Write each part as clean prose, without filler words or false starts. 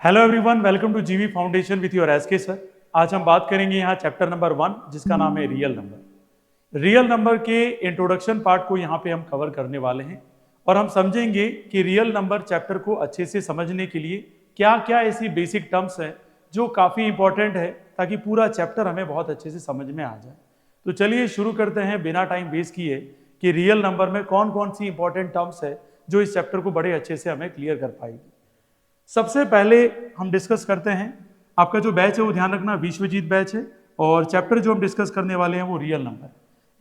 Hello everyone, welcome to GV foundation with your SK sir. आज हम बात करेंगे यहाँ चैप्टर नंबर 1 जिसका नाम है रियल नंबर। रियल नंबर के इंट्रोडक्शन पार्ट को यहाँ पे हम कवर करने वाले हैं और हम समझेंगे कि रियल नंबर चैप्टर को अच्छे से समझने के लिए क्या क्या ऐसी बेसिक टर्म्स हैं जो काफ़ी इंपॉर्टेंट है ताकि पूरा चैप्टर हमें बहुत अच्छे से समझ में आ जाए। तो चलिए शुरू करते हैं बिना टाइम वेस्ट किए कि रियल नंबर में कौन कौन सी इंपॉर्टेंट टर्म्स है जो इस चैप्टर को बड़े अच्छे से हमें क्लियर कर पाएगी। सबसे पहले हम डिस्कस करते हैं, आपका जो बैच है वो ध्यान रखना विश्वजीत बैच है और चैप्टर जो हम डिस्कस करने वाले हैं वो real number.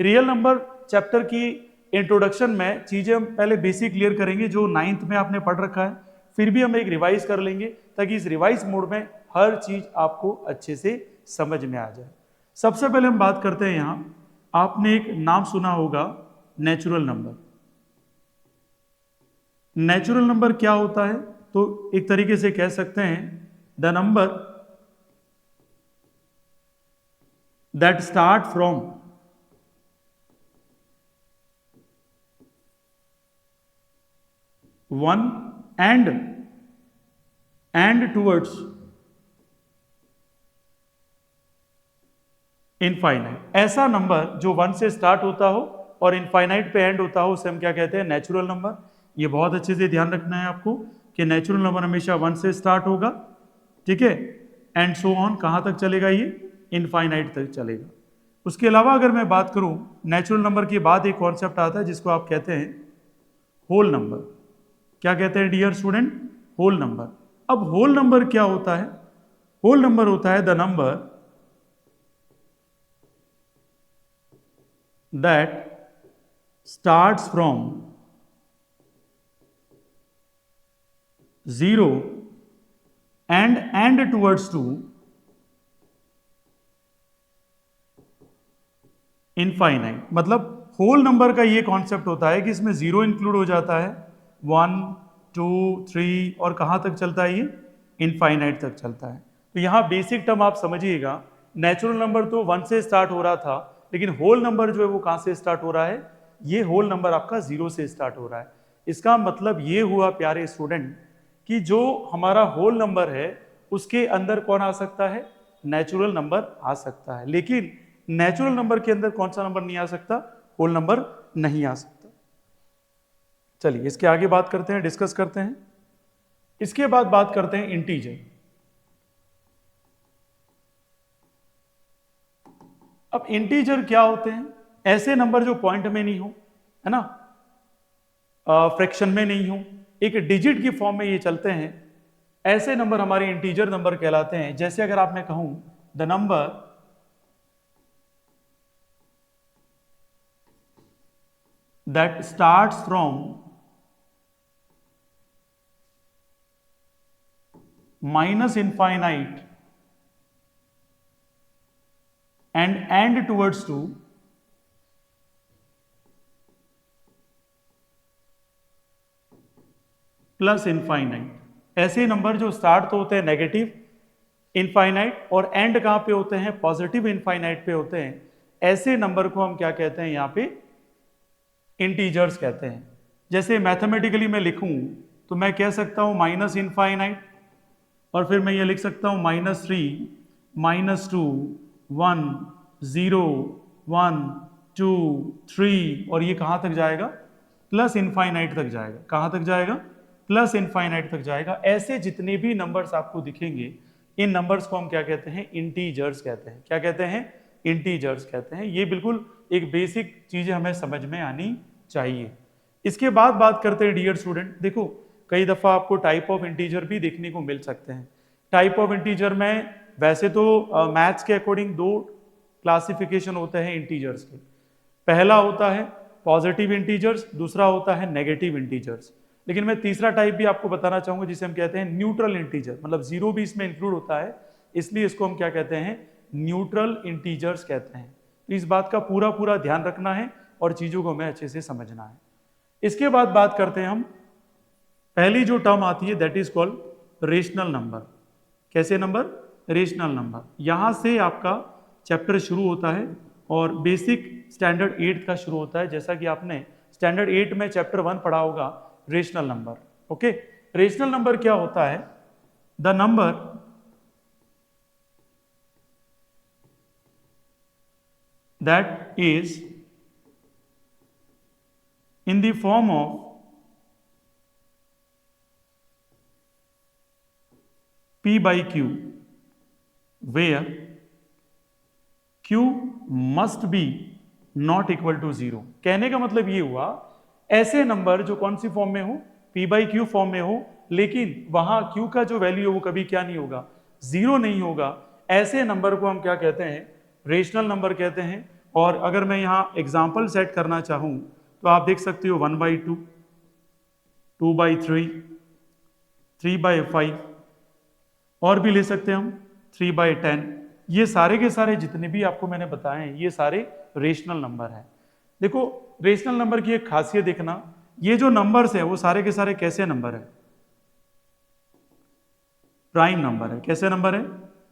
Real number chapter की इंट्रोडक्शन में चीज़ें हम पहले बेसिक क्लियर करेंगे जो 9th में आपने पढ़ रखा है, फिर भी हम एक रिवाइज कर लेंगे ताकि इस रिवाइज मोड में हर चीज़ आपको अच्छे से समझ में आ जाए। सबसे पहले हम बात करते हैं, यहाँ आपने एक नाम सुना होगा नेचुरल नंबर। नेचुरल नंबर क्या होता है? तो एक तरीके से कह सकते हैं the number that start from one and towards infinite. ऐसा नंबर जो 1 से स्टार्ट होता हो और इनफाइनाइट पे एंड होता हो उसे हम क्या कहते हैं? Natural number. ये बहुत अच्छे से ध्यान रखना है आपको कि नेचुरल नंबर हमेशा 1 से स्टार्ट होगा, ठीक है, एंड सो ऑन। कहां तक चलेगा? ये इनफाइनाइट तक चलेगा। उसके अलावा अगर मैं बात करूं, नेचुरल नंबर के बाद एक कॉन्सेप्ट आता है जिसको आप कहते हैं होल नंबर। क्या कहते हैं डियर स्टूडेंट? Whole number. अब होल नंबर क्या होता है? होल नंबर होता है the number that starts from 0 and towards to infinite. मतलब होल नंबर का ये कॉन्सेप्ट होता है कि इसमें 0 इंक्लूड हो जाता है, 1 2 3 और कहां तक चलता है? ये इनफाइनाइट तक चलता है। तो यहां बेसिक टर्म आप समझिएगा, नेचुरल नंबर तो 1 से स्टार्ट हो रहा था, लेकिन होल नंबर जो है वो कहां से स्टार्ट हो रहा है? ये होल नंबर आपका 0 से स्टार्ट हो रहा है। इसका मतलब ये हुआ प्यारे स्टूडेंट कि जो हमारा होल नंबर है उसके अंदर कौन आ सकता है? नेचुरल नंबर आ सकता है, लेकिन नेचुरल नंबर के अंदर कौन सा नंबर नहीं आ सकता? होल नंबर नहीं आ सकता। चलिए इसके आगे बात करते हैं, डिस्कस करते हैं। इसके बाद बात करते हैं इंटीजर। अब इंटीजर क्या होते हैं? ऐसे नंबर जो पॉइंट में नहीं हो, है ना, फ्रैक्शन में नहीं हो, एक डिजिट की फॉर्म में ये चलते हैं, ऐसे नंबर हमारे इंटीजर नंबर कहलाते हैं। जैसे अगर आप मैं कहूं the number that starts from minus infinite and towards two plus infinite. ऐसे नंबर जो स्टार्ट तो होते हैं नेगेटिव इनफाइनाइट और एंड कहां पे होते हैं? पॉजिटिव इनफाइनाइट पे होते हैं। ऐसे नंबर को हम क्या कहते हैं? यहां पे इंटीजर्स कहते हैं। जैसे मैथमेटिकली मैं लिखूं तो मैं कह सकता हूं माइनस इनफाइनाइट और फिर मैं ये लिख सकता हूं -3 -2 1 0 1 2 3 और ये कहां तक जाएगा? प्लस इनफाइनाइट तक जाएगा। कहां तक जाएगा? प्लस इनफाइनाइट तक जाएगा। ऐसे जितने भी नंबर्स आपको दिखेंगे इन नंबर्स को हम क्या कहते हैं? इंटीजर्स कहते हैं। क्या कहते हैं? इंटीजर्स कहते हैं। ये बिल्कुल एक बेसिक चीजें हमें समझ में आनी चाहिए। इसके बाद बात करते हैं डियर स्टूडेंट, देखो कई दफा आपको टाइप ऑफ इंटीजर भी देखने को मिल सकते हैं। टाइप ऑफ इंटीजर में वैसे तो मैथ्स के अकॉर्डिंग 2 क्लासिफिकेशन होते हैं इंटीजर्स के। पहला होता है पॉजिटिव इंटीजर्स, दूसरा होता है नेगेटिव इंटीजर्स। लेकिन मैं तीसरा टाइप भी आपको बताना चाहूंगा जिसे हम कहते हैं न्यूट्रल इंटीजर, मतलब 0 भी इसमें इंक्लूड होता है, इसलिए इसको हम क्या कहते हैं? न्यूट्रल इंटीजर्स कहते हैं। तो इस बात का पूरा पूरा ध्यान रखना है और चीजों को हमें अच्छे से समझना है। इसके बाद बात करते हैं हम, पहली जो टर्म आती है that is called rational number. कैसे नंबर? Rational number. यहां से आपका चैप्टर शुरू होता है और बेसिक स्टैंडर्ड 8 का शुरू होता है। जैसा कि आपने स्टैंडर्ड 8 में चैप्टर 1 पढ़ा होगा rational number. Okay, rational number क्या होता है? The number that is in the form of P by Q where Q must be not equal to 0। कहने का मतलब ये हुआ, ऐसे नंबर जो कौन सी फॉर्म में हो, P by Q फॉर्म में हो, लेकिन वहां Q का जो वैल्यू है वो कभी क्या नहीं होगा, 0 नहीं होगा, ऐसे नंबर को हम क्या कहते हैं, रेशनल नंबर कहते हैं। और अगर मैं यहाँ एग्जाम्पल सेट करना चाहूँ तो आप देख सकते हो 1/2, 2/3, 3/5 और भी ले सकते हैं हम 3/10। ये सारे के सारे जितने भी आपको मैंने बताए हैं ये सारे रेशनल नंबर हैं। देखो रेशनल नंबर की एक खासियत देखना, ये जो नंबर्स है वो सारे के सारे कैसे नंबर है, प्राइम नंबर है। कैसे नंबर है,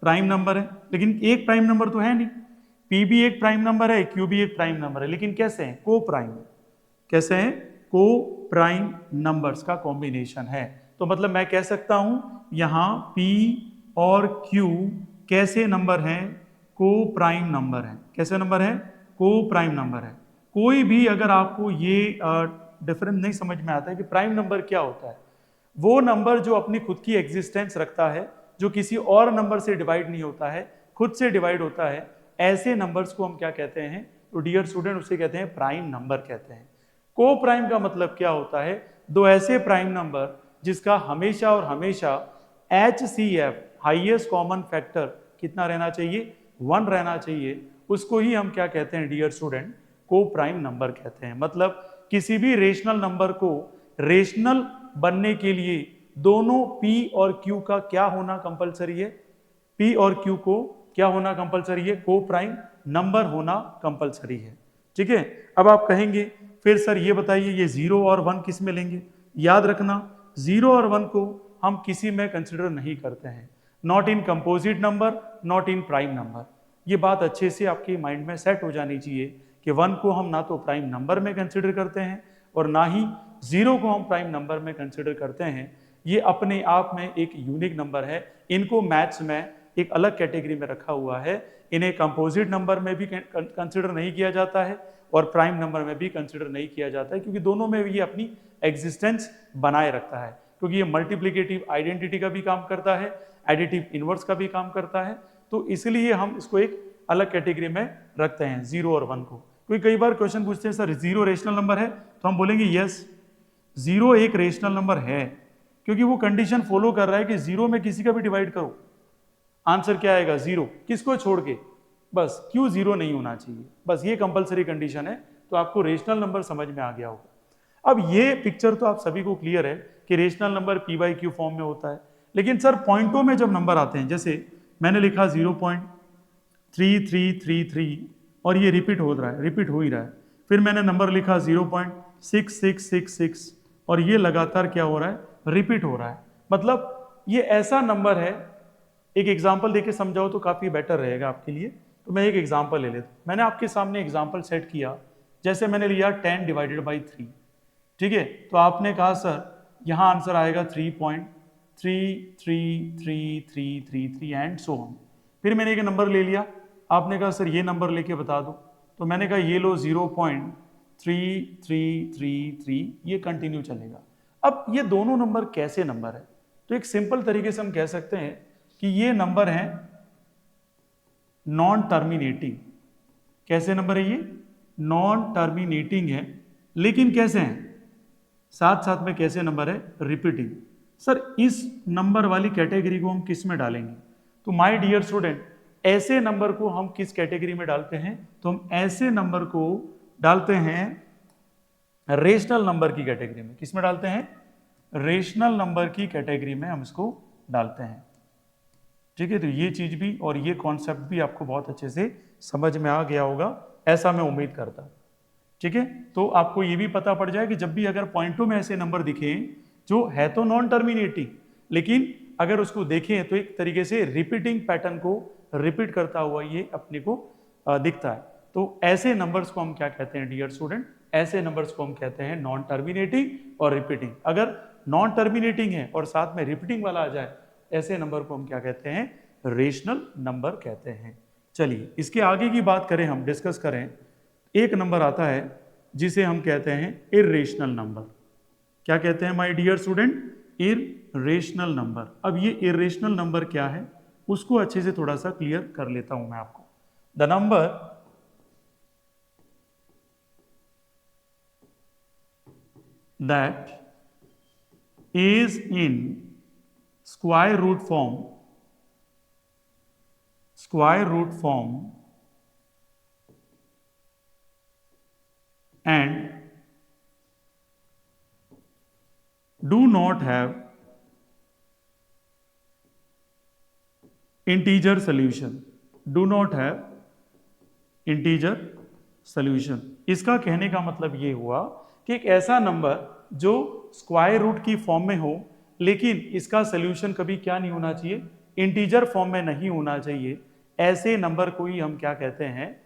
प्राइम नंबर है। लेकिन एक प्राइम नंबर तो है नहीं, पी भी एक प्राइम नंबर है, क्यू भी एक प्राइम नंबर है, लेकिन कैसे हैं, को प्राइम। कैसे हैं, को प्राइम नंबर्स का कॉम्बिनेशन है। तो मतलब मैं कह सकता हूं यहां P और Q कैसे नंबर हैं, को प्राइम नंबर है। कैसे नंबर है, को प्राइम नंबर है। कोई भी अगर आपको ये डिफरेंस नहीं समझ में आता है कि प्राइम नंबर क्या होता है, वो नंबर जो अपनी खुद की एग्जिस्टेंस रखता है, जो किसी और नंबर से डिवाइड नहीं होता है, खुद से डिवाइड होता है, ऐसे नंबर्स को हम क्या कहते हैं, तो डियर स्टूडेंट उसे कहते हैं प्राइम नंबर कहते हैं। को प्राइम का मतलब क्या होता है, दो ऐसे प्राइम नंबर जिसका हमेशा और हमेशा HCF हाईएस्ट कॉमन फैक्टर कितना रहना चाहिए, 1 रहना चाहिए, उसको ही हम क्या कहते हैं डियर स्टूडेंट, को प्राइम नंबर कहते हैं। मतलब किसी भी रेशनल नंबर को रेशनल बनने के लिए दोनों P और Q का क्या होना कंपलसरी है, P और Q को क्या होना कंपलसरी है, को प्राइम नंबर होना कंपलसरी है। ठीक है। अब आप कहेंगे फिर सर ये बताइए ये 0 और 1 किस में लेंगे। याद रखना 0 और 1 को हम किसी में कंसिडर नहीं करते हैं, not in composite number, not in prime number. ये बात अच्छे से आपके माइंड में सेट हो जानी चाहिए कि 1 को हम ना तो प्राइम नंबर में कंसिडर करते हैं और ना ही 0 को हम प्राइम नंबर में कंसिडर करते हैं। ये अपने आप में एक यूनिक नंबर है, इनको मैथ्स में एक अलग कैटेगरी में रखा हुआ है। इन्हें कंपोजिट नंबर में भी कंसिडर नहीं किया जाता है और प्राइम नंबर में भी कंसिडर नहीं किया जाता है, क्योंकि दोनों में ये अपनी एग्जिस्टेंस बनाए रखता है, क्योंकि ये मल्टीप्लिकेटिव आइडेंटिटी का भी काम करता है, एडिटिव इनवर्स का भी काम करता है। तो इसलिए हम इसको एक अलग कैटेगरी में रखते हैं 0 और 1 को। क्योंकि कई बार क्वेश्चन पूछते हैं सर 0 रेशनल नंबर है, तो हम बोलेंगे यस 0 एक रेशनल नंबर है, क्योंकि वो कंडीशन फॉलो कर रहा है कि 0 में किसी का भी डिवाइड करो, आंसर क्या आएगा 0, किसको छोड़ के, बस क्यों 0 नहीं होना चाहिए, बस ये कंपलसरी कंडीशन है। तो आपको रेशनल नंबर समझ में आ गया होगा। अब ये पिक्चर तो आप सभी को क्लियर है कि rational number P by Q form में होता है। लेकिन सर पॉइंटों में जब नंबर आते हैं, जैसे मैंने लिखा 0.3333 और ये रिपीट हो रहा है, रिपीट हो ही रहा है। फिर मैंने नंबर लिखा 0.6666 और ये लगातार क्या हो रहा है, रिपीट हो रहा है। मतलब ये ऐसा नंबर है, एक एग्जाम्पल देके समझाओ तो काफी बेटर रहेगा आपके लिए। तो मैं एक एग्जाम्पल ले लेता हूं। मैंने आपके सामने एग्जाम्पल सेट किया, जैसे मैंने लिया 10 डिवाइडेड बाई 3। ठीक है, तो आपने कहा सर यहां आंसर आएगा 3.33333 एंड सो ऑन। फिर मैंने एक नंबर ले लिया, आपने कहा सर ये नंबर लेके बता दो, तो मैंने कहा ये लो 0.3333, ये कंटिन्यू चलेगा। अब ये दोनों नंबर कैसे नंबर है, तो एक सिंपल तरीके से हम कह सकते हैं कि ये नंबर है नॉन टर्मिनेटिंग। कैसे नंबर है ये, नॉन टर्मिनेटिंग है, लेकिन कैसे हैं, साथ साथ में कैसे नंबर है, रिपीटिंग। सर इस नंबर वाली कैटेगरी को हम किस में डालेंगे, तो माय डियर स्टूडेंट ऐसे नंबर को हम किस कैटेगरी में डालते हैं, तो हम ऐसे नंबर को डालते हैं रेशनल नंबर की कैटेगरी में। किस में डालते हैं, रेशनल नंबर की कैटेगरी में हम इसको डालते हैं। ठीक है, तो ये चीज भी और ये कॉन्सेप्ट भी आपको बहुत अच्छे से समझ में आ गया होगा, ऐसा मैं उम्मीद करता हूं। ठीक है, तो आपको ये भी पता पड़ जाए कि जब भी अगर पॉइंटों में ऐसे नंबर दिखे जो है तो नॉन टर्मिनेटिंग, लेकिन अगर उसको देखें तो एक तरीके से रिपीटिंग पैटर्न को रिपीट करता हुआ ये अपने को दिखता है, तो ऐसे नंबर्स को हम क्या कहते हैं डियर स्टूडेंट, ऐसे नंबर्स को हम कहते हैं नॉन टर्मिनेटिंग और रिपीटिंग। अगर नॉन टर्मिनेटिंग है और साथ में रिपीटिंग वाला आ जाए ऐसे नंबर को हम क्या कहते हैं, रेशनल नंबर कहते हैं। चलिए इसके आगे की बात करें, हम डिस्कस करें, एक नंबर आता है जिसे हम कहते हैं इर्रेशनल नंबर। क्या कहते हैं my dear student, irrational number. अब ये इर्रेशनल नंबर क्या है उसको अच्छे से थोड़ा सा क्लियर कर लेता हूं मैं आपको। The number that is in square root form and do not have integer solution, do not have integer solution। इसका कहने का मतलब ये हुआ कि एक ऐसा नंबर जो स्क्वायर रूट की फॉर्म में हो लेकिन इसका सोल्यूशन कभी क्या नहीं होना चाहिए, इंटीजर फॉर्म में नहीं होना चाहिए, ऐसे नंबर को ही हम क्या कहते हैं,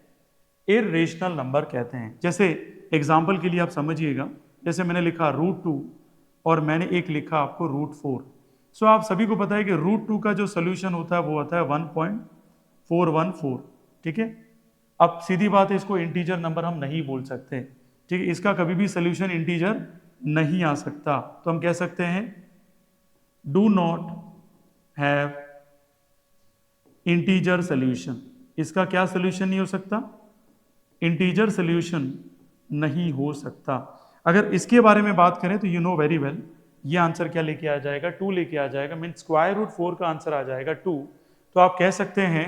इर्रेशनल नंबर कहते हैं। जैसे एग्जांपल के लिए आप समझिएगा, जैसे मैंने लिखा √2 और मैंने एक लिखा आपको √4। सो आप सभी को पता है कि √2 का जो सोल्यूशन होता है वो होता है 1.414। ठीक है, अब सीधी बात है, इसको इंटीजर नंबर हम नहीं बोल सकते। ठीक है, इसका कभी भी सोल्यूशन इंटीजर नहीं आ सकता, तो हम कह सकते हैं do not have integer solution. इसका क्या सोल्यूशन नहीं हो सकता, इंटीजर सोल्यूशन नहीं हो सकता। अगर इसके बारे में बात करें तो यू नो वेरी वेल, ये आंसर क्या लेके आ जाएगा, 2 लेके आ जाएगा, मीन स्क्वायर रूट 4 का आंसर आ जाएगा 2। तो आप कह सकते हैं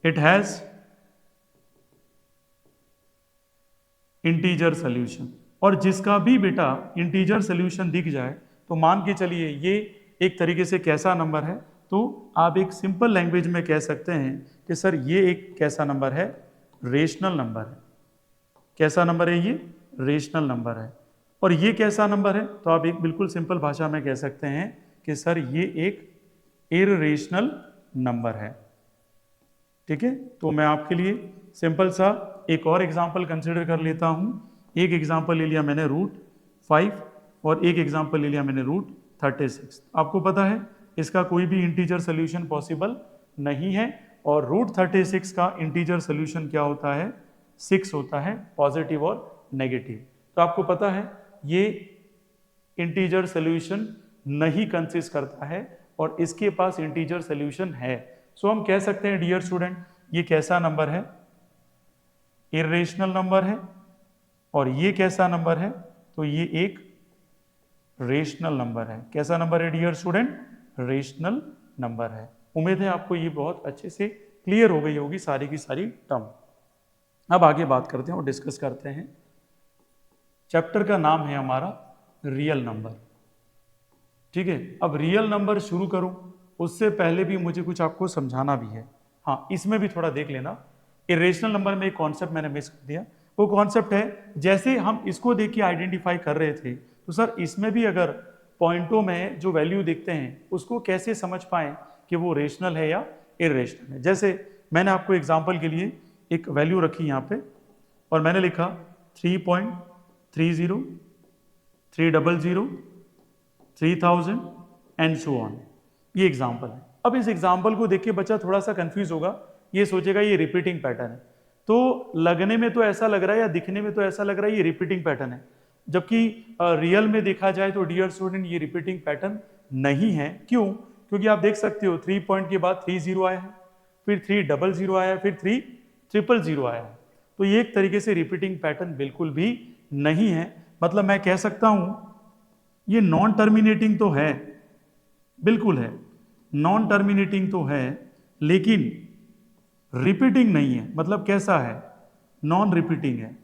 इट हैज इंटीजर सोल्यूशन। और जिसका भी बेटा इंटीजर सोल्यूशन दिख जाए तो मान के चलिए ये एक तरीके से कैसा नंबर है, तो आप एक सिंपल लैंग्वेज में कह सकते हैं कि सर ये एक कैसा नंबर है, रेशनल नंबर है। कैसा नंबर है ये, रेशनल नंबर है। और ये कैसा नंबर है, तो आप एक बिल्कुल सिंपल भाषा में कह सकते हैं कि सर ये एक इर्रेशनल नंबर है। ठीक है, तो मैं आपके लिए सिंपल सा एक और एग्जांपल कंसिडर कर लेता हूं। एक एग्जांपल ले लिया मैंने √5 और एक एग्जांपल ले लिया मैंने √36। आपको पता है इसका कोई भी इंटीजर सोल्यूशन पॉसिबल नहीं है, और √36 का इंटीजर सोल्यूशन क्या होता है, 6 होता है, पॉजिटिव और नेगेटिव। तो आपको पता है ये इंटीजर सोल्यूशन नहीं कंसिस्ट करता है और इसके पास इंटीजर सोल्यूशन है। सो हम कह सकते हैं डियर स्टूडेंट ये कैसा नंबर है, इर्रेशनल नंबर है। और ये कैसा नंबर है, तो ये एक रेशनल नंबर है। कैसा नंबर है डियर स्टूडेंट, रेशनल नंबर है। उम्मीद है आपको ये बहुत अच्छे से क्लियर हो गई होगी सारी की सारी टर्म। अब आगे बात करते हैं और डिस्कस करते हैं। चैप्टर का नाम है हमारा रियल नंबर। ठीक है, अब रियल नंबर शुरू करूं उससे पहले भी मुझे कुछ आपको समझाना भी है। हाँ, इसमें भी थोड़ा देख लेना, इरेशनल नंबर में एक कॉन्सेप्ट मैंने मिस कर दिया। वो कॉन्सेप्ट है, जैसे हम इसको देख के आइडेंटिफाई कर रहे थे तो सर इसमें भी अगर पॉइंटों में जो वैल्यू देखते हैं उसको कैसे समझ पाएं कि वो रेशनल है या इरेशनल है। जैसे मैंने आपको एग्जांपल के लिए एक वैल्यू रखी यहाँ पे और मैंने लिखा 3.30, 300, 3000 एंड सो ऑन। ये एग्जांपल है। अब इस एग्जांपल को देख के बच्चा थोड़ा सा कंफ्यूज होगा, ये सोचेगा ये रिपीटिंग पैटर्न है। तो लगने में तो ऐसा लग रहा है या दिखने में तो ऐसा लग रहा है ये रिपीटिंग पैटर्न है, जबकि रियल में देखा जाए तो डियर स्टूडेंट ये रिपीटिंग पैटर्न नहीं है। क्यों? क्योंकि आप देख सकते हो 3 पॉइंट के बाद 30 आया है, फिर 300 आया है, फिर 300 आया है। तो ये एक तरीके से रिपीटिंग पैटर्न बिल्कुल भी नहीं है। मतलब मैं कह सकता हूं ये नॉन टर्मिनेटिंग तो है, बिल्कुल है, नॉन टर्मिनेटिंग तो है, लेकिन रिपीटिंग नहीं है। मतलब कैसा है, नॉन रिपीटिंग है।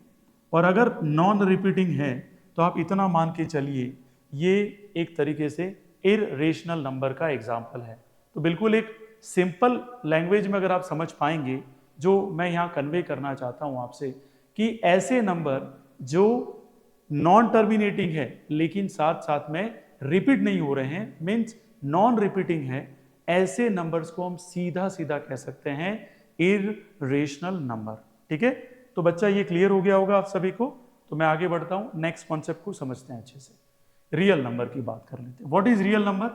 और अगर नॉन रिपीटिंग है तो आप इतना मान के चलिए ये एक तरीके से इर्रेशनल नंबर का एग्जाम्पल है। तो बिल्कुल एक सिंपल लैंग्वेज में अगर आप समझ पाएंगे जो मैं यहाँ कन्वे करना चाहता हूँ आपसे, कि ऐसे नंबर जो नॉन टर्मिनेटिंग है लेकिन साथ साथ में रिपीट नहीं हो रहे हैं, मीन्स नॉन रिपीटिंग है, ऐसे नंबर्स को हम सीधा सीधा कह सकते हैं इर्रेशनल नंबर। ठीक है, तो बच्चा ये क्लियर हो गया होगा आप सभी को। तो मैं आगे बढ़ता हूं, नेक्स्ट कॉन्सेप्ट को समझते हैं अच्छे से। रियल नंबर की बात कर लेते हैं। What is real number?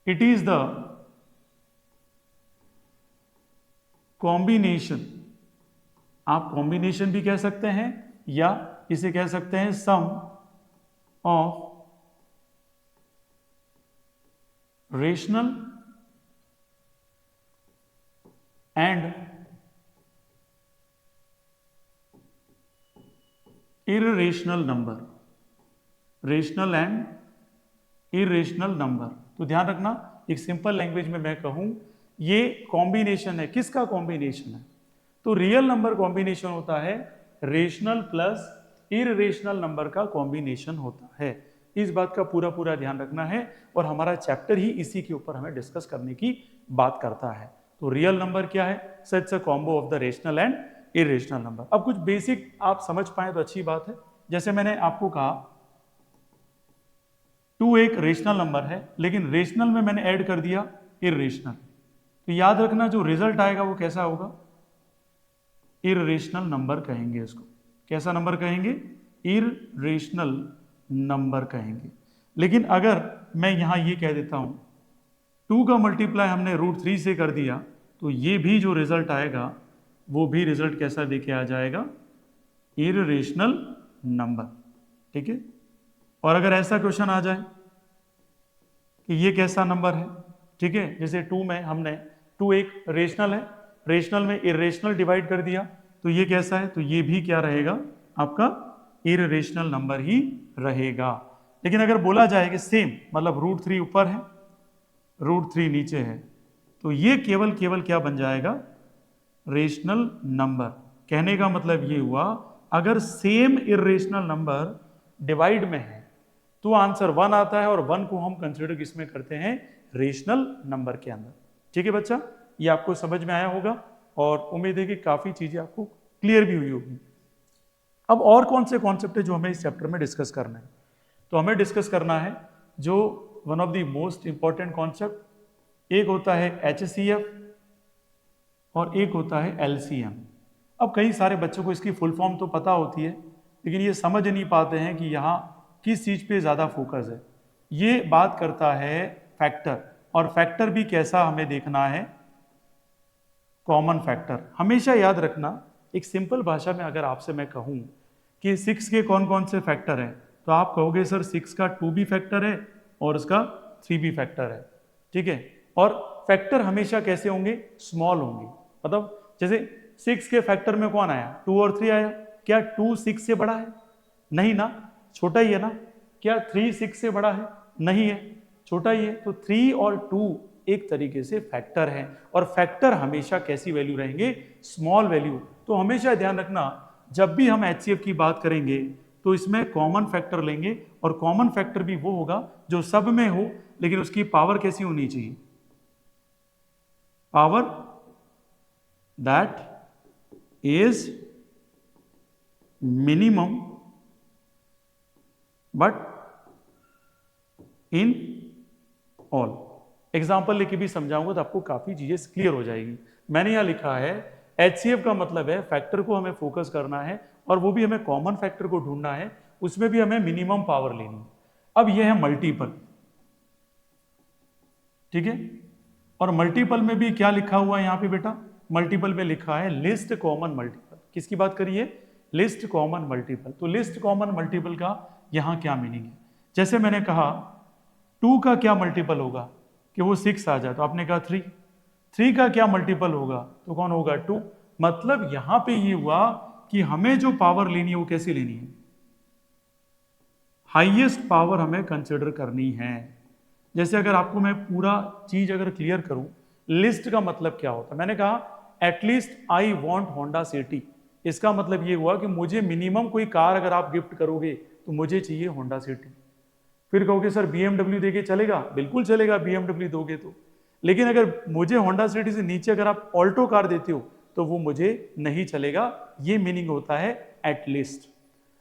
It is the combination, आप कॉम्बिनेशन भी कह सकते हैं या इसे कह सकते हैं sum of rational and irrational number, rational and irrational number. तो ध्यान रखना, एक सिंपल लैंग्वेज में मैं कहूं, ये कॉम्बिनेशन है, किसका कॉम्बिनेशन है? तो रियल नंबर कॉम्बिनेशन होता है रेशनल प्लस इररेशनल नंबर का कॉम्बिनेशन होता है। इस बात का पूरा पूरा ध्यान रखना है, और हमारा चैप्टर ही इसी के ऊपर हमें डिस्कस करने की बात करता है। तो रियल नंबर क्या है? Such a combo of the rational and irrational number. अब कुछ बेसिक आप समझ पाए तो अच्छी बात है। जैसे मैंने आपको कहा 2 एक रेशनल नंबर है, लेकिन रेशनल में मैंने ऐड कर दिया इररेशनल, तो याद रखना जो रिजल्ट आएगा वो कैसा होगा? इररेशनल नंबर कहेंगे इसको। कैसा नंबर कहेंगे? इररेशनल नंबर कहेंगे। लेकिन अगर मैं यहां ये कह देता हूं 2 का मल्टीप्लाई हमने √3 से कर दिया, तो ये भी जो रिजल्ट आएगा वो भी रिजल्ट कैसा देके आ जाएगा? Irrational number. ठीक है। और अगर ऐसा क्वेश्चन आ जाए कि ये कैसा नंबर है, ठीक है, जैसे 2 में हमने 2 एक रेशनल है, रेशनल में इररेशनल डिवाइड कर दिया, तो ये कैसा है? तो ये भी क्या रहेगा? आपका इररेशनल नंबर ही रहेगा। लेकिन अगर बोला जाए कि सेम, मतलब √3 ऊपर है, √3 नीचे है, तो ये केवल केवल क्या बन जाएगा? Rational number. कहने का मतलब ये हुआ, अगर सेम इररेशनल नंबर डिवाइड में है तो आंसर 1 आता है, और 1 को हम कंसीडर किसमें करते हैं? रेशनल नंबर के अंदर। ठीक है बच्चा, ये आपको समझ में आया होगा, और उम्मीद है कि काफी चीजें आपको क्लियर भी हुई होगी। अब और कौन से कॉन्सेप्ट है जो हमें इस चैप्टर में डिस्कस करना है? तो हमें डिस्कस करना है जो one of the most important concept, एक होता है HCF और एक होता है LCM। अब कई सारे बच्चों को इसकी फुल फॉर्म तो पता होती है, लेकिन ये समझ नहीं पाते हैं कि यहाँ किस चीज पे ज्यादा फोकस है। ये बात करता है फैक्टर, और फैक्टर भी कैसा हमें देखना है? Common factor. हमेशा याद रखना, एक सिंपल भाषा में अगर आपसे मैं कहूं कि 6 के कौन कौन से फैक्टर हैं, तो आप कहोगे सर 6 का 2 भी फैक्टर है और उसका 3 भी फैक्टर है। ठीक है। और फैक्टर हमेशा कैसे होंगे? स्मॉल होंगे। मतलब जैसे 6 के फैक्टर में कौन आया? 2 और 3 आया। क्या 2 6 से बड़ा है? नहीं ना, छोटा ही है ना। क्या 3 6 से बड़ा है? नहीं है, छोटा ही है। तो 3 और 2 एक तरीके से फैक्टर है, और फैक्टर हमेशा कैसी वैल्यू रहेंगे? Small value. तो हमेशा ध्यान रखना, जब भी हम HCF की बात करेंगे तो इसमें कॉमन फैक्टर लेंगे, और कॉमन फैक्टर भी वो होगा जो सब में हो, लेकिन उसकी पावर कैसी होनी चाहिए? Power that is minimum but in all. Example लेके भी समझाऊंगा तो आपको काफी चीजें क्लियर हो जाएगी। मैंने यहां लिखा है HCF का मतलब है फैक्टर को हमें फोकस करना है, और वो भी हमें कॉमन फैक्टर को ढूंढना है, उसमें भी हमें मिनिमम पावर लेनी है। अब यह है मल्टीपल। ठीक है। और मल्टीपल में भी क्या लिखा हुआ है यहां पे बेटा? मल्टीपल में लिखा है लिस्ट कॉमन मल्टीपल। किसकी बात करिए? List common multiple. तो लिस्ट कॉमन मल्टीपल का यहां क्या मीनिंग है? जैसे मैंने कहा 2 का क्या मल्टीपल होगा कि वो 6 आ जाए, तो आपने कहा 3। 3 का क्या मल्टीपल होगा? तो कौन होगा? 2। मतलब यहां पे ये हुआ कि हमें जो पावर लेनी है वो कैसी लेनी है? हाईएस्ट पावर हमें कंसिडर करनी है। जैसे अगर आपको मैं पूरा चीज अगर क्लियर करूं, लिस्ट का मतलब क्या होता है? मैंने कहा at least I want Honda city. इसका मतलब ये हुआ कि मुझे मिनिमम कोई कार अगर आप गिफ्ट करोगे तो मुझे चाहिए होंडा सिटी। फिर कहोगे सर BMW देके चलेगा? बिल्कुल चलेगा, BMW दोगे तो। लेकिन अगर मुझे होंडा सिटी से नीचे अगर आप ऑल्टो कार देते हो तो वो मुझे नहीं चलेगा। ये मीनिंग होता है एटलीस्ट।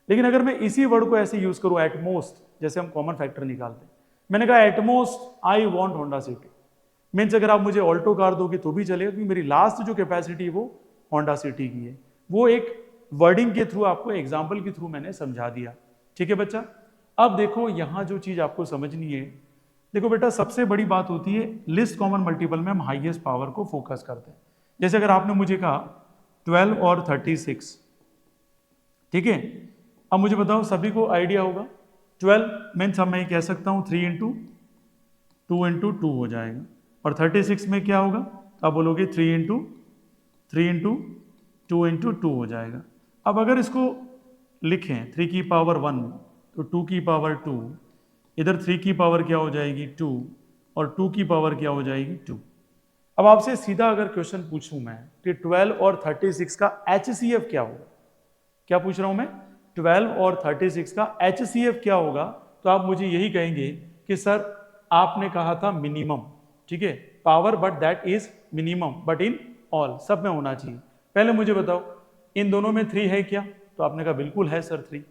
लेकिन अगर मैं इसी वर्ड को ऐसे यूज करूं एटमोस्ट, जैसे हम कॉमन फैक्टर निकालते हैं, मैंने कहा at most I want Honda City, means अगर आप मुझे ऑल्टो कार दोगे तो भी चलेगा, क्योंकि मेरी लास्ट जो कैपेसिटी है वो होंडा सिटी की है। वो एक वर्डिंग के थ्रू, आपको एग्जाम्पल के थ्रू मैंने समझा दिया। ठीक है बच्चा। अब देखो यहां जो चीज आपको समझनी है, देखो बेटा, सबसे बड़ी बात होती है लिस्ट कॉमन मल्टीपल में हम हाईएस्ट पावर को फोकस करते हैं। जैसे अगर आपने मुझे कहा 12 और 36, ठीक है, अब मुझे बताओ, सभी को आइडिया होगा 12 मीन्स हम मैं कह सकता हूं 3 इंटू 2 हो जाएगा, और 36 में क्या होगा, आप बोलोगे 3 इंटू 2 हो जाएगा। अब अगर इसको लिखें 3 की पावर 1 तो 2 की पावर 2, इधर 3 की पावर क्या हो जाएगी 2, और 2 की पावर क्या हो जाएगी 2। अब आपसे सीधा अगर क्वेश्चन पूछूं मैं कि 12 और 36 का HCF क्या होगा, क्या पूछ रहा हूं मैं, 12 और 36 का HCF क्या होगा, तो आप मुझे यही कहेंगे कि सर आपने कहा था मिनिमम, ठीक है, power but that is minimum but in all, सब में होना चाहिए। पहले मुझे बताओ इन दोनों में 3 है क्या, तो आपने कहा बिल्कुल है सर 3।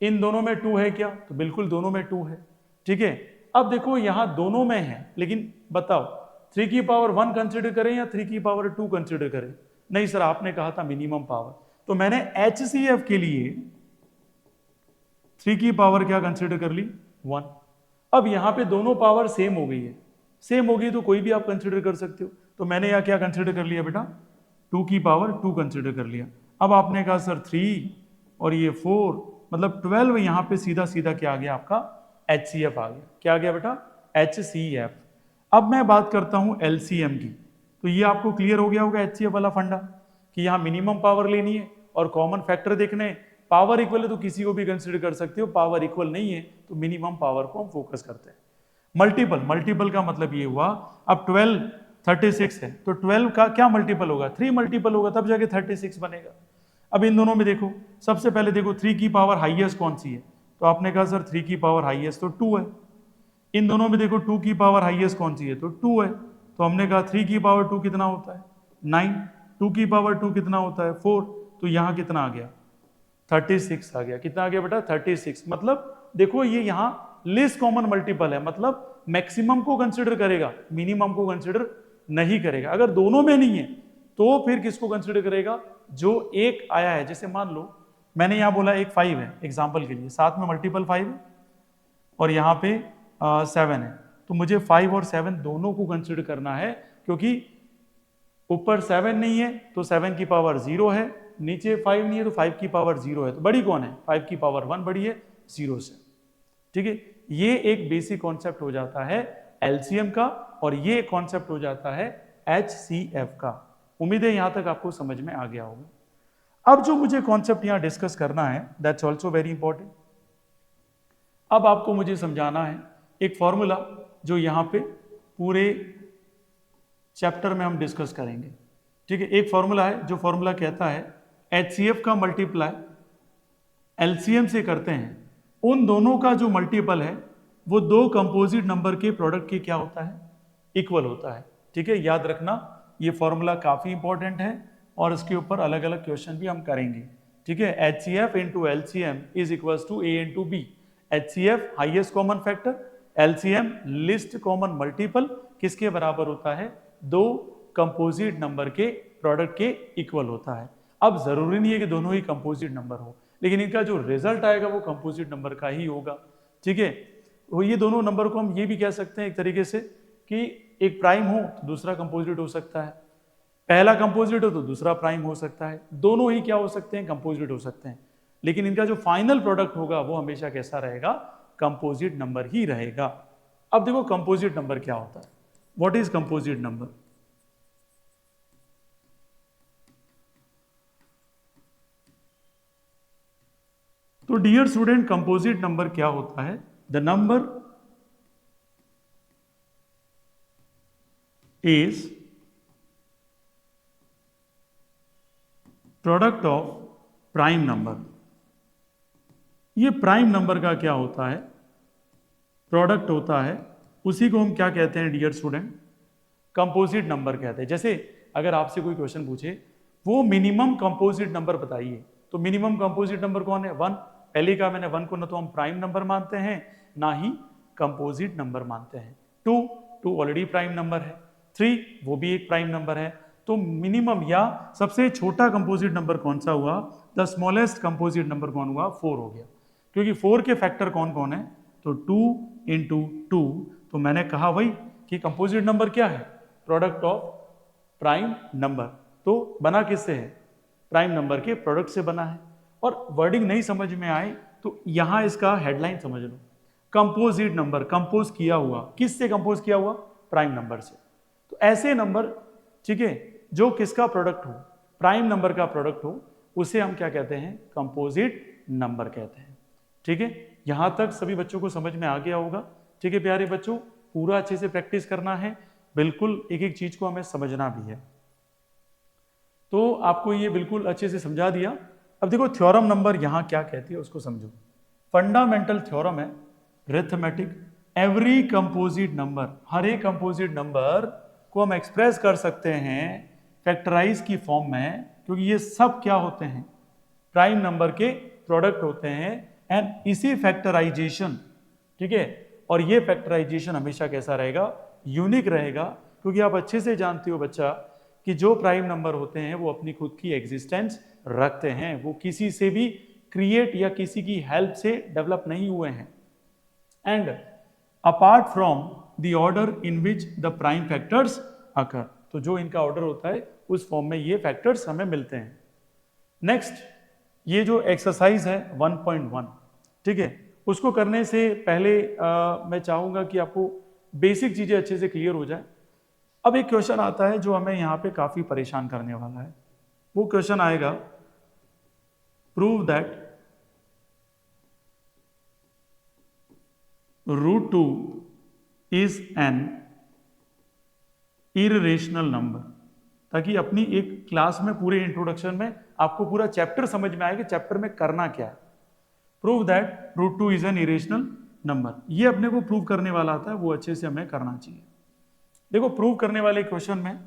इन दोनों में 2 है क्या, तो बिल्कुल दोनों में 2 है, ठीक है। अब देखो यहां दोनों में है, लेकिन बताओ 3 की पावर 1 कंसिडर करें या 3 की पावर 2 कंसिडर करें, नहीं सर आपने कहा था मिनिमम पावर, तो मैंने HCF के लिए 3 की पावर क्या कंसिडर कर ली 1। अब यहां पे दोनों पावर सेम हो गई है, सेम हो गई तो कोई भी आप कंसिडर कर सकते हो, तो मैंने यहां क्या कंसिडर कर लिया बेटा, 2 की पावर 2 कंसिडर कर लिया। अब आपने कहा सर 3 और ये 4, मतलब 12 यहां पे सीधा सीधा क्या आ गया आपका HCF आ गया, क्या आ गया बेटा HCF। अब मैं बात करता हूं LCM की, तो ये आपको क्लियर हो गया होगा HCF वाला फंडा, कि यहां मिनिमम पावर लेनी है और कॉमन फैक्टर देखने हैं। पावर इक्वल है तो किसी को भी कंसिडर कर सकते हो, पावर इक्वल नहीं है तो मिनिमम पावर को हम फोकस करते हैं। मल्टीपल, मल्टीपल का मतलब ये हुआ, अब 12 36 है तो 12 का क्या मल्टीपल होगा, 3 मल्टीपल होगा तब जाके 36 बनेगा। अब इन दोनों में देखो, सबसे पहले देखो 3 की पावर हाईएस्ट कौन सी है, तो आपने कहा सर 3 की पावर हाईएस्ट तो 2 है। इन दोनों में देखो 2 की पावर हाईएस्ट कौन सी है, तो 2 है, तो हमने कहा 3 की पावर 2 कितना होता है 9, 2 की पावर 2 कितना होता है 4, तो यहां कितना आ गया 36 आ गया। कितना आ गया बेटा 36। मतलब देखो ये यहां लिस्ट कॉमन मल्टीपल है, मतलब मैक्सिमम को कंसिडर करेगा, मिनिमम को कंसिडर नहीं करेगा। अगर दोनों में नहीं है तो फिर किसको कंसिडर करेगा, जो एक आया है। जैसे मान लो मैंने यहां बोला एक 5 है एग्जांपल के लिए, साथ में मल्टीपल 5 है और यहां पे 7 है, तो मुझे 5 और 7 दोनों को कंसिडर करना है, क्योंकि ऊपर 7 नहीं है तो 7 की पावर 0 है, नीचे 5 नहीं है तो 5 की पावर 0 है, तो बड़ी कौन है 5 की पावर 1 बड़ी है 0 से, ठीक है। ये एक बेसिक कॉन्सेप्ट हो जाता है LCM का, और ये कॉन्सेप्ट हो जाता है HCF का। उम्मीद है यहां तक आपको समझ में आ गया होगा। अब जो मुझे कॉन्सेप्ट यहां डिस्कस करना है दैट्स ऑल्सो वेरी इंपॉर्टेंट। अब आपको मुझे समझाना है एक फॉर्मूला जो यहां पे पूरे चैप्टर में हम डिस्कस करेंगे, ठीक है। एक फॉर्मूला है जो फॉर्मूला कहता है HCF का मल्टीप्लाई LCM से करते हैं, उन दोनों का जो मल्टीपल है वो दो कंपोजिट नंबर के प्रोडक्ट के क्या होता है इक्वल होता है, ठीक है। याद रखना ये फॉर्मूला काफी इंपॉर्टेंट है और इसके ऊपर अलग अलग क्वेश्चन भी हम करेंगे, ठीक है। HCF into LCM is equal to A into B। HCF highest common factor, LCM least common multiple किसके बराबर होता है, दो कंपोजिट नंबर के प्रोडक्ट के इक्वल होता है। अब जरूरी नहीं है कि दोनों ही कंपोजिट नंबर हो, लेकिन इनका जो रिजल्ट आएगा वो कंपोजिट नंबर का ही होगा, ठीक है। तो ये दोनों नंबर को हम ये भी कह सकते हैं एक तरीके से कि एक प्राइम हो तो दूसरा कंपोजिट हो सकता है, पहला कंपोजिट हो तो दूसरा प्राइम हो सकता है, दोनों ही क्या हो सकते हैं कंपोजिट हो सकते हैं, लेकिन इनका जो फाइनल प्रोडक्ट होगा वो हमेशा कैसा रहेगा, कंपोजिट नंबर ही रहेगा। अब देखो कंपोजिट नंबर क्या होता है, व्हाट इज कंपोजिट नंबर। तो डियर स्टूडेंट कंपोजिट नंबर क्या होता है, the number is product of prime number. ये प्राइम नंबर का क्या होता है, प्रोडक्ट होता है, उसी को हम क्या कहते हैं डियर स्टूडेंट, कंपोजिट नंबर कहते हैं। जैसे अगर आपसे कोई क्वेश्चन पूछे वो मिनिमम कंपोजिट नंबर बताइए, तो मिनिमम कंपोजिट नंबर कौन है 1। पहले का मैंने 1 को ना तो हम प्राइम नंबर मानते हैं ना ही कंपोजिट नंबर मानते हैं। 2 ऑलरेडी प्राइम नंबर है, 3 वो भी एक प्राइम नंबर है। तो मिनिमम या सबसे छोटा कंपोजिट नंबर कौन सा हुआ, द स्मॉलेस्ट कंपोजिट नंबर कौन हुआ, 4 हो गया, क्योंकि 4 के फैक्टर कौन कौन है, तो 2 इंटू 2, तो मैंने कहा वही कि कंपोजिट नंबर क्या है, प्रोडक्ट ऑफ प्राइम नंबर। तो बना किससे है, प्राइम नंबर के प्रोडक्ट से बना है। और वर्डिंग नहीं समझ में आए तो यहां इसका हेडलाइन समझ लो, कंपोजिट नंबर, कंपोज किया हुआ, किससे कंपोज किया हुआ, प्राइम नंबर से। तो ऐसे नंबर, ठीक है, जो किसका प्रोडक्ट हो, प्राइम नंबर का प्रोडक्ट हो, उसे हम क्या कहते हैं, कंपोजिट नंबर कहते हैं। ठीक है, यहां तक सभी बच्चों को समझ में आ गया होगा। ठीक है प्यारे बच्चों, पूरा अच्छे से प्रैक्टिस करना है, बिल्कुल एक एक चीज को हमें समझना भी है। तो आपको ये बिल्कुल अच्छे से समझा दिया। अब देखो थ्योरम नंबर यहां क्या कहती है उसको समझो। फंडामेंटल थ्योरम है अरिथमेटिक, एवरी कंपोजिट नंबर, हर एक कंपोजिट नंबर को हम एक्सप्रेस कर सकते हैं फैक्टराइज की फॉर्म में, क्योंकि ये सब क्या होते हैं, प्राइम नंबर के प्रोडक्ट होते हैं। एंड इसी फैक्टराइजेशन, ठीक है, और ये फैक्टराइजेशन हमेशा कैसा रहेगा, यूनिक रहेगा, क्योंकि आप अच्छे से जानते हो बच्चा कि जो प्राइम नंबर होते हैं वो अपनी खुद की एग्जिस्टेंस रखते हैं, वो किसी से भी क्रिएट या किसी की हेल्प से डेवलप नहीं हुए हैं। And apart from the order in which the prime factors occur, तो जो इनका ऑर्डर होता है उस फॉर्म में ये फैक्टर्स हमें मिलते हैं। नेक्स्ट, ये जो एक्सरसाइज है 1.1, ठीक है, उसको करने से पहले मैं चाहूंगा कि आपको बेसिक चीजें अच्छे से क्लियर हो जाए। अब एक क्वेश्चन आता है जो हमें यहाँ पे काफी परेशान करने वाला है। वो क्वेश्चन आएगा, prove that √2 is an irrational number, ताकि अपनी एक क्लास में पूरे इंट्रोडक्शन में आपको पूरा चैप्टर समझ में आए कि चैप्टर में करना क्या है। Prove that √2 is an irrational number, ये अपने को प्रूव करने वाला आता है, वो अच्छे से हमें करना चाहिए। देखो प्रूव करने वाले क्वेश्चन में,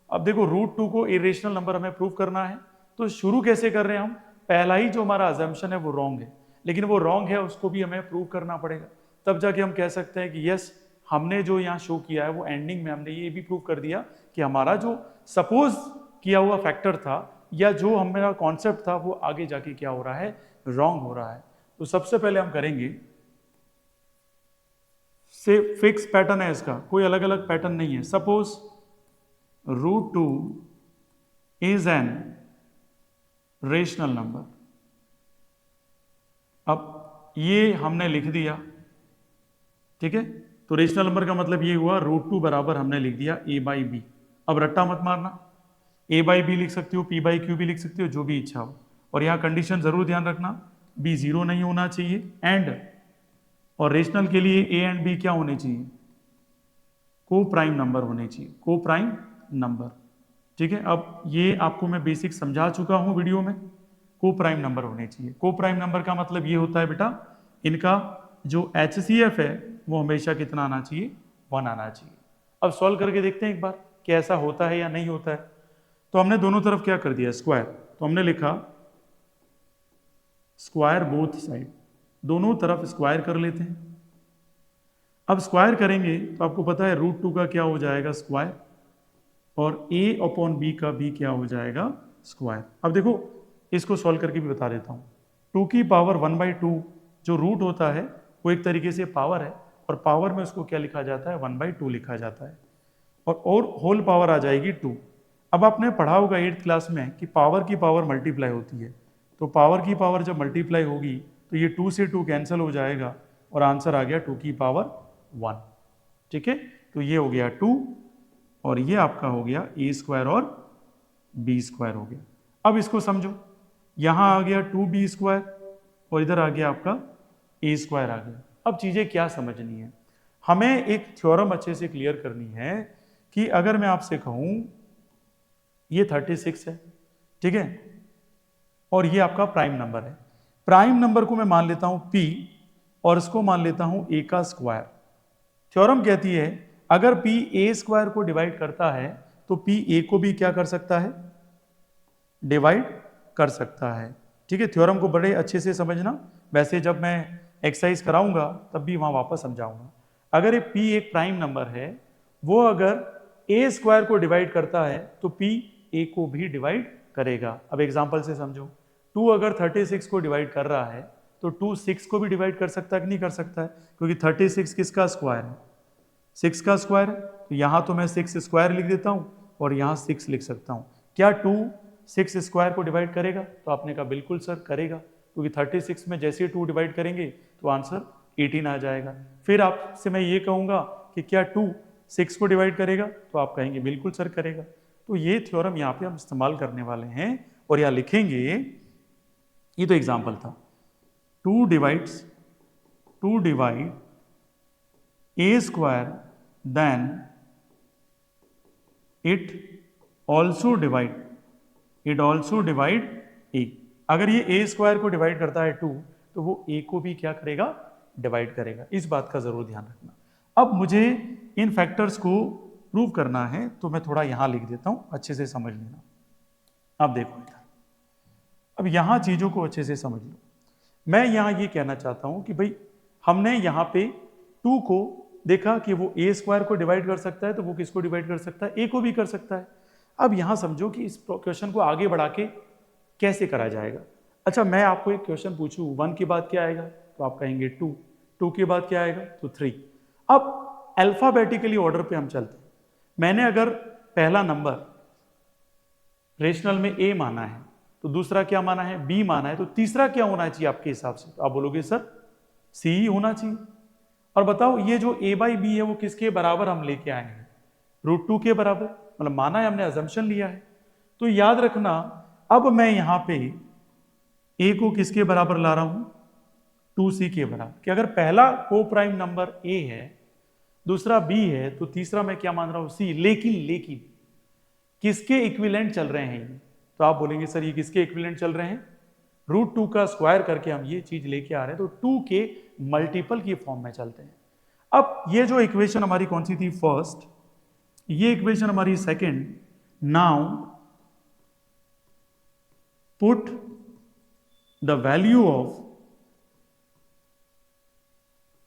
अब देखो √2 को इरेशनल नंबर हमें प्रूव करना है, तो शुरू कैसे कर रहे हैं हम, पहला ही जो हमारा अजम्पशन है वो रॉन्ग है, लेकिन वो रॉन्ग है उसको भी हमें प्रूव करना पड़ेगा, तब जाके हम कह सकते हैं कि यस, हमने जो यहाँ शो किया है वो एंडिंग में हमने ये भी प्रूव कर दिया कि हमारा जो सपोज किया हुआ फैक्टर था या जो हमारा कॉन्सेप्ट था वो आगे जाके क्या हो रहा है, रॉन्ग हो रहा है। तो सबसे पहले हम करेंगे, से फिक्स पैटर्न है इसका, कोई अलग अलग पैटर्न नहीं है। Suppose √2 is an rational number, अब ये हमने लिख दिया, ठीक है, तो रेशनल नंबर का मतलब ये हुआ √2 बराबर हमने लिख दिया a/b। अब रट्टा मत मारना, a/b लिख सकते हो, p/q भी लिख सकते हो, जो भी इच्छा हो, और यहाँ कंडीशन जरूर ध्यान रखना, b 0 नहीं होना चाहिए, एंड और रेशनल के लिए a एंड b क्या होने चाहिए, को प्राइम नंबर होने चाहिए, को प्राइम नंबर। ठीक है, अब ये आपको मैं बेसिक समझा चुका हूं वीडियो में, को प्राइम नंबर होने चाहिए। को प्राइम नंबर का मतलब ये होता है बेटा, इनका जो HCF है वो हमेशा कितना आना चाहिए, 1 आना चाहिए। अब सॉल्व करके देखते हैं एक बार कि ऐसा होता है या नहीं होता है। तो हमने दोनों तरफ क्या कर दिया, स्क्वायर, तो हमने लिखा स्क्वायर बोथ साइड, दोनों तरफ स्क्वायर कर लेते हैं। अब स्क्वायर करेंगे तो आपको पता है √2 का क्या हो जाएगा, स्क्वायर, और a/b का भी क्या हो जाएगा, स्क्वायर। अब देखो इसको सॉल्व करके भी बता देता हूं, 2 की पावर 1/2 जो रूट होता है वो एक तरीके से पावर है, और पावर में उसको क्या लिखा जाता है, 1/2 लिखा जाता है, और होल पावर आ जाएगी 2। अब आपने पढ़ा होगा 8th क्लास में कि पावर की पावर मल्टीप्लाई होती है, तो पावर की पावर जब मल्टीप्लाई होगी तो ये 2 से 2 कैंसिल हो जाएगा और आंसर आ गया 2 की पावर 1। ठीक है, तो ये हो गया 2 और ये आपका हो गया a² और b² हो गया। अब इसको समझो, यहां आ गया 2b² और इधर आ गया आपका a² आ गया। अब चीजें क्या समझनी है, हमें एक थ्योरम अच्छे से क्लियर करनी है कि अगर मैं आपसे कहूं ये 36 है, ठीक है, और ये आपका प्राइम नंबर है, प्राइम नंबर को मैं मान लेता हूं p और इसको मान लेता हूं a का स्क्वायर। थ्योरम कहती है अगर p a² को डिवाइड करता है तो p a को भी क्या कर सकता है, डिवाइड कर सकता है। ठीक है, थ्योरम को बड़े अच्छे से समझना, वैसे जब मैं एक्सरसाइज कराऊंगा तब भी वहां वापस समझाऊंगा। अगर ये p एक प्राइम नंबर है, वो अगर a² को डिवाइड करता है तो p a को भी डिवाइड करेगा। अब एग्जांपल से समझो, 2 अगर 36 को डिवाइड कर रहा है तो 2 6 को भी डिवाइड कर सकता है कि नहीं कर सकता है, क्योंकि 36 किसका स्क्वायर है, 6 का स्क्वायर, तो यहाँ तो मैं 6 स्क्वायर लिख देता हूँ और यहाँ 6 लिख सकता हूँ। क्या 2 6 स्क्वायर को डिवाइड करेगा? तो आपने कहा बिल्कुल सर करेगा, क्योंकि 36 में जैसे ही 2 डिवाइड करेंगे तो आंसर 18 आ जाएगा। फिर आपसे मैं ये कहूँगा कि क्या 2 6 को डिवाइड करेगा? तो आप कहेंगे बिल्कुल सर करेगा। तो ये थ्योरम यहाँ पे हम इस्तेमाल करने वाले हैं और यहाँ लिखेंगे, ये तो एग्जाम्पल था, 2 divide a square then it also divide a। अगर ये a स्क्वायर को डिवाइड करता है 2, तो वो a को भी क्या करेगा? डिवाइड करेगा। इस बात का जरूर ध्यान रखना। अब मुझे इन फैक्टर्स को प्रूव करना है, तो मैं थोड़ा यहां लिख देता हूं, अच्छे से समझ लेना। अब देखो इधर, अब यहां चीजों को अच्छे से समझ लो। मैं यहां ये कहना चाहता हूं कि भाई हमने यहां पे 2 को देखा कि वो a स्क्वायर को डिवाइड कर सकता है, तो वो किसको डिवाइड कर सकता है? a को भी कर सकता है। अब यहां समझो कि इस क्वेश्चन को आगे बढ़ा के कैसे करा जाएगा। अच्छा, मैं आपको एक क्वेश्चन पूछूं, 1 के बाद क्या आएगा? तो आप कहेंगे 2, 2 के बाद क्या आएगा? तो 3। अब अल्फाबेटिकली ऑर्डर पे हम चलते हैं। मैंने अगर पहला नंबर रेशनल में a माना है, तो दूसरा क्या माना है? b माना है, तो तीसरा क्या होना चाहिए आपके हिसाब से? तो आप बोलोगे सर c ही होना चाहिए। और बताओ ये जो a बाई बी है वो किसके बराबर हम लेके आए हैं? √2 के बराबर, मतलब माना है हमने, अजम्पशन लिया है। तो याद रखना, अब मैं यहां पे a को किसके बराबर ला रहा हूं? 2c के बराबर। कि अगर पहला को प्राइम नंबर a है, दूसरा b है, तो तीसरा मैं क्या मान रहा हूं? c। लेकिन किसके इक्विवेलेंट चल रहे हैं ये? तो आप बोलेंगे सर ये किसके इक्विवेलेंट चल रहे हैं? √2 का स्क्वायर करके हम ये चीज लेके आ रहे हैं, तो 2 के मल्टीपल की फॉर्म में चलते हैं। अब ये जो इक्वेशन हमारी कौन सी थी? फर्स्ट। ये इक्वेशन हमारी second. Now put the value of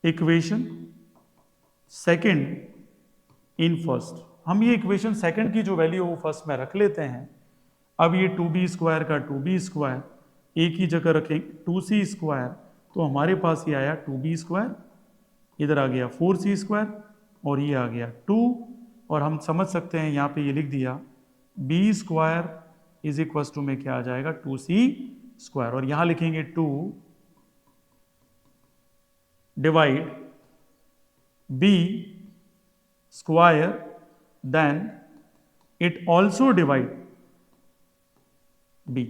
equation second in first. हम ये इक्वेशन सेकंड की जो वैल्यू है वो फर्स्ट में रख लेते हैं। अब ये 2b स्क्वायर का 2b स्क्वायर a की जगह रखें 2c स्क्वायर, तो हमारे पास ये आया 2b स्क्वायर, इधर आ गया 4c स्क्वायर और ये आ गया 2। और हम समझ सकते हैं यहाँ पे ये लिख दिया b square is equal to में क्या आ जाएगा? 2c square. और यहाँ लिखेंगे 2 divide b square then it also divide b।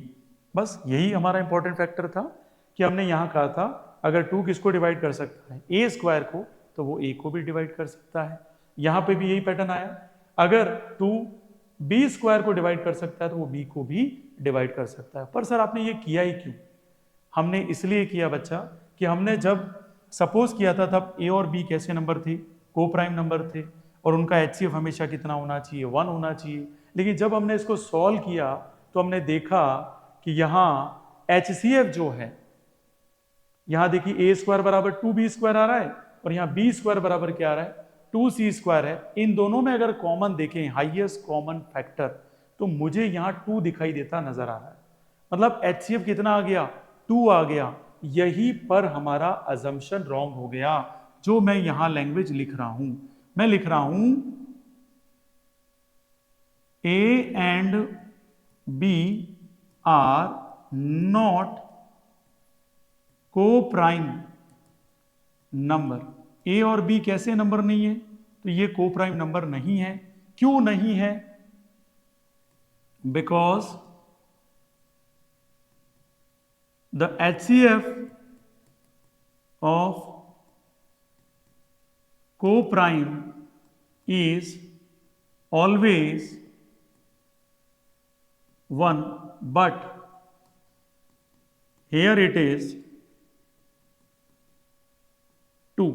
बस यही हमारा इंपॉर्टेंट फैक्टर था कि हमने यहां कहा था अगर 2 किसको डिवाइड कर सकता है? a स्क्वायर को, तो वो a को भी डिवाइड कर सकता है। यहां पे भी यही पैटर्न आया। अगर 2 b स्क्वायर को डिवाइड कर सकता है, तो वो b को भी डिवाइड कर सकता है। पर सर आपने ये किया ही क्यों? हमने इसलिए किया बच्चा कि हमने जब सपोज किया था तब a और b कैसे नंबर थे? को प्राइम नंबर थे, और उनका HCF हमेशा कितना होना चाहिए? 1 होना चाहिए। लेकिन जब हमने इसको सॉल्व किया तो हमने देखा कि यहां HCF जो है, यहां देखिए a स्क्वायर बराबर 2b स्क्वायर आ रहा है और यहां b स्क्वायर बराबर क्या आ रहा है? 2c स्क्वायर है। इन दोनों में अगर कॉमन देखें, हाईएस्ट कॉमन फैक्टर, तो मुझे यहां 2 दिखाई देता नजर आ रहा है। मतलब HCF कितना आ गया? 2 आ गया। यही पर हमारा अजम्पशन रॉन्ग हो गया, जो मैं यहां लैंग्वेज लिख रहा हूं। मैं लिख रहा हूं a and b are not coprime number. a और b कैसे नंबर नहीं है? तो ये को प्राइम नंबर नहीं है। क्यों नहीं है? बिकॉज द HCF ऑफ को prime is always 1, but here it is 2।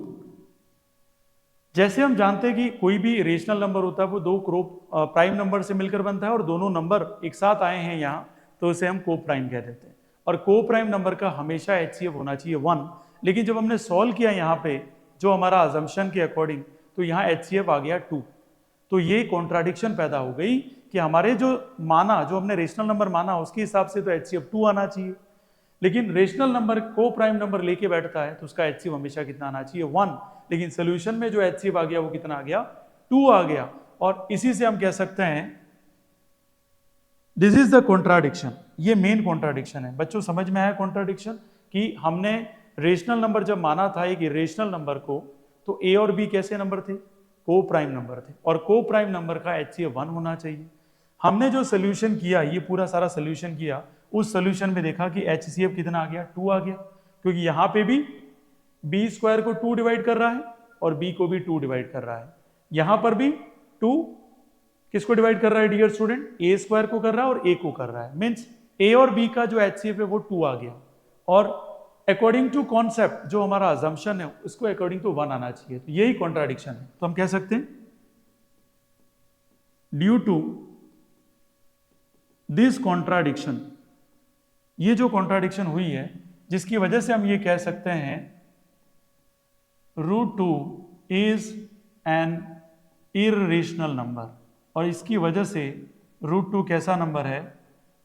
जैसे हम जानते हैं कि कोई भी रेशनल नंबर होता है वो दो प्राइम नंबर से मिलकर बनता है, और दोनों नंबर एक साथ आए हैं यहां, तो उसे हम को प्राइम कह देते हैं। और को प्राइम नंबर का हमेशा HCF होना चाहिए 1। लेकिन जब हमने सॉल्व किया यहाँ पे जो हमारा अजम्पशन के अकॉर्डिंग, तो यहाँ HCF आ गया 2। तो ये कॉन्ट्राडिक्शन पैदा हो गई कि हमारे जो माना, जो हमने रेशनल नंबर माना, उसके हिसाब से तो HCF 2 आना चाहिए, लेकिन रेशनल नंबर को प्राइम नंबर लेके बैठता है तो उसका HCF हमेशा कितना आना चाहिए 1, लेकिन सोल्यूशन में जो HCF आ गया वो कितना आ गया 2 आ गया। और इसी से हम कह सकते हैं दिस इज द कॉन्ट्राडिक्शन, ये मेन कॉन्ट्राडिक्शन है। बच्चों समझ में आया कॉन्ट्राडिक्शन कि हमने रेशनल नंबर जब माना था एक इरेशनल नंबर को, तो ए और बी कैसे नंबर थे, को प्राइम नंबर थे, और को प्राइम नंबर का HCF 1 होना चाहिए। हमने जो सोल्यूशन किया, ये पूरा सारा सोल्यूशन किया, उस सोल्यूशन में देखा कि HCF कितना आ गया 2 आ गया, क्योंकि यहां पे भी बी स्क्वायर को 2 डिवाइड कर रहा है और बी को भी 2 डिवाइड कर रहा है, यहां पर भी 2 किसको डिवाइड कर रहा है डियर स्टूडेंट, ए स्क्वायर को कर रहा है और ए को कर रहा है, मीन्स ए और बी का जो HCF है वो 2 आ गया। और अकॉर्डिंग टू कॉन्सेप्ट जो हमारा अजम्पशन है उसको अकॉर्डिंग टू 1 आना चाहिए, तो यही कॉन्ट्राडिक्शन है। तो हम कह सकते हैं ड्यू टू दिस कॉन्ट्राडिक्शन, ये जो कॉन्ट्राडिक्शन हुई है जिसकी वजह से हम ये कह सकते हैं √2 इज एन इर्रेशनल नंबर, और इसकी वजह से √2 कैसा नंबर है,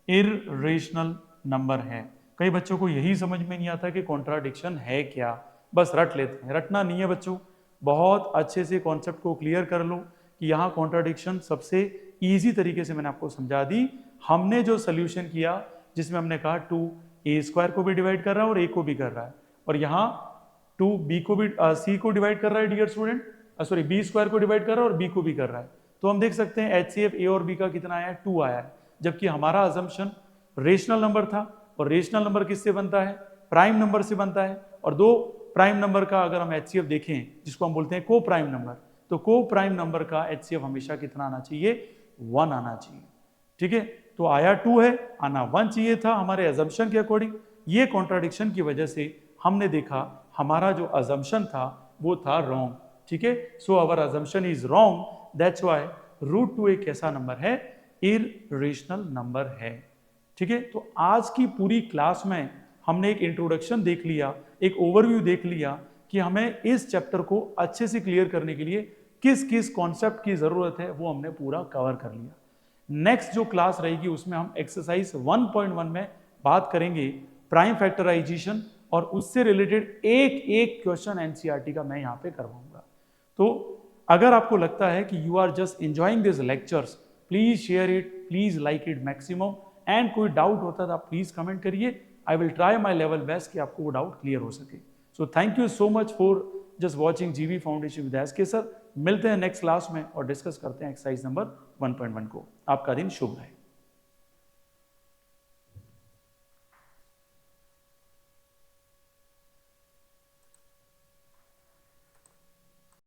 इर्रेशनल नंबर है। कई बच्चों को यही समझ में नहीं आता कि कॉन्ट्राडिक्शन है क्या, बस रट लेते हैं, रटना नहीं है बच्चों, बहुत अच्छे से कॉन्सेप्ट को क्लियर कर लो कि यहाँ कॉन्ट्राडिक्शन सबसे इजी तरीके से मैंने आपको समझा दी। हमने जो सोल्यूशन किया जिसमें हमने कहा 2 ए स्क्वायर को भी डिवाइड कर रहा है और ए को भी कर रहा है, और यहाँ 2 बी को भी सी को डिवाइड कर रहा है dear student, sorry b square को डिवाइड कर रहा है और बी को भी कर रहा है, तो हम देख सकते हैं HCF ए और बी का कितना आया है 2 आया है, जबकि हमारा अजम्पशन रेशनल नंबर था, और रेशनल नंबर किससे बनता है, प्राइम नंबर से बनता है, और दो प्राइम नंबर का अगर हम HCF देखें जिसको हम बोलते हैं को प्राइम नंबर, तो को प्राइम नंबर का HCF हमेशा कितना आना चाहिए 1 आना चाहिए, ठीक है। तो आया 2 है, आना 1 चाहिए था हमारे अजम्पशन के अकॉर्डिंग। ये कॉन्ट्राडिक्शन की वजह से हमने देखा हमारा जो अजम्पशन था वो था रॉन्ग, ठीक है। So our assumption is wrong, that's why √2 एक ऐसा नंबर है, इर्रेशनल नंबर है, ठीक है। तो आज की पूरी क्लास में हमने एक इंट्रोडक्शन देख लिया, एक ओवरव्यू देख लिया कि हमें इस चैप्टर को अच्छे से क्लियर करने के लिए किस किस कॉन्सेप्ट की जरूरत है, वो हमने पूरा कवर कर लिया। नेक्स्ट जो क्लास रहेगी उसमें हम एक्सरसाइज 1.1 में बात करेंगे प्राइम फैक्टराइजेशन, और उससे रिलेटेड एक एक क्वेश्चन एनसीईआरटी का मैं यहाँ पे करवाऊंगा। तो अगर आपको लगता है कि you are just enjoying this lectures, please share it, please like it maximum, and कोई डाउट होता है तो आप प्लीज कमेंट करिए, I will try my level best कि आपको वो डाउट क्लियर हो सके। So thank you so much for just watching GV foundation with SK sir. मिलते हैं नेक्स्ट क्लास में और डिस्कस करते हैं एक्सरसाइज नंबर 1.1 को। आपका दिन शुभ रहे।